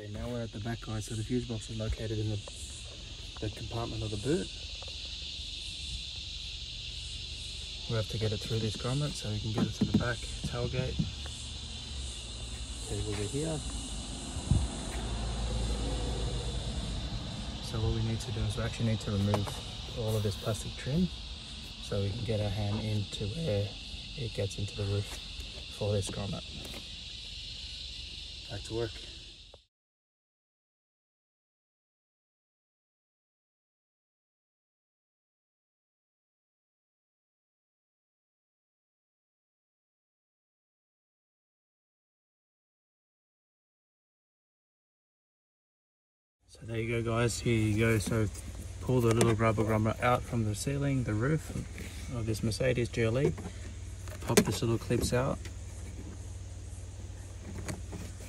Okay, now we're at the back, guys. So the fuse box is located in the compartment of the boot. We have to get it through this grommet so we can get it to the back tailgate. Okay, over here. So what we need to do is we actually need to remove all of this plastic trim so we can get our hand into where it gets into the roof for this grommet. Back to work. So there you go, guys, here you go. So pull the little rubber grommet out from the ceiling, the roof of this Mercedes GLE. Pop this little clips out.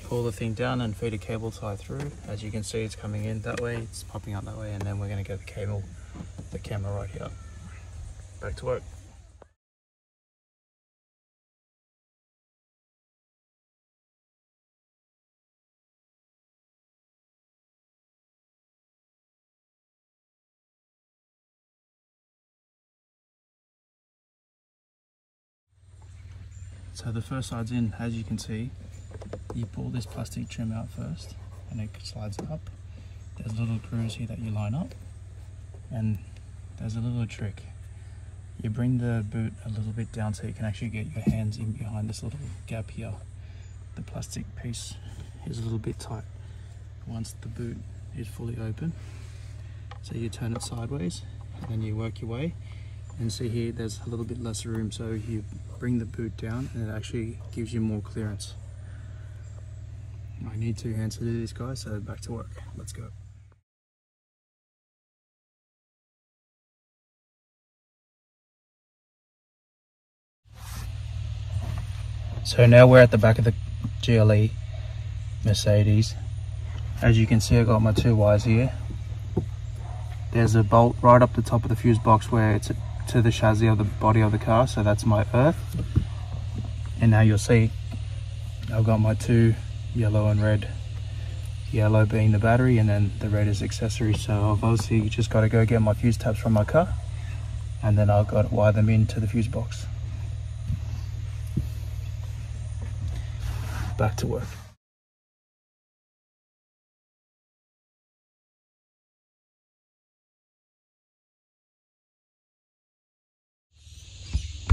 Pull the thing down and feed a cable tie through. As you can see, it's coming in that way, it's popping out that way, and then we're going to get the camera right here. Back to work. So the first side's in. As you can see, you pull this plastic trim out first and it slides up. There's little grooves here that you line up, and there's a little trick. You bring the boot a little bit down so you can actually get your hands in behind this little gap here. The plastic piece is a little bit tight once the boot is fully open. So you turn it sideways and then you work your way. And see here, there's a little bit less room, so you bring the boot down and it actually gives you more clearance. I need 2 hands to do this, guys, so back to work. Let's go. So now we're at the back of the GLE Mercedes. As you can see, I got my 2 wires here. There's a bolt right up the top of the fuse box where it's to the chassis of the body of the car, so that's my earth. And now you'll see I've got my 2 yellow and red. Yellow being the battery and then the red is accessory. So I've obviously just got to go get my fuse tabs from my car, and then I've got to wire them into the fuse box. Back to work.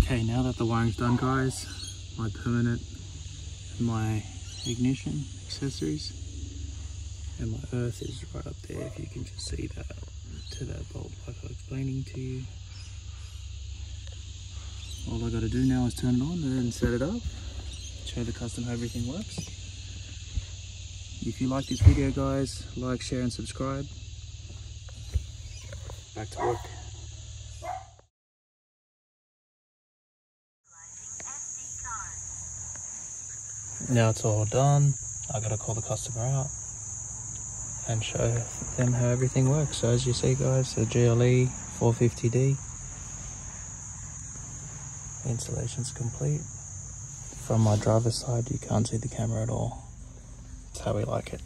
Okay, now that the wiring's done, guys, my permanent, my ignition accessories, and my earth is right up there, if you can just see that, to that bolt like I was explaining to you. All I got to do now is turn it on and then set it up, show the customer how everything works. If you like this video, guys, like, share and subscribe. Back to work. Now it's all done, I gotta call the customer out and show them how everything works. So as you see, guys, the GLE 450D installation's complete. From my driver's side, you can't see the camera at all. That's how we like it.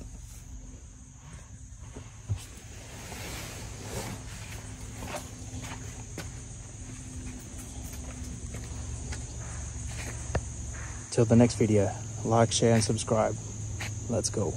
Till the next video. Like, share and subscribe. Let's go.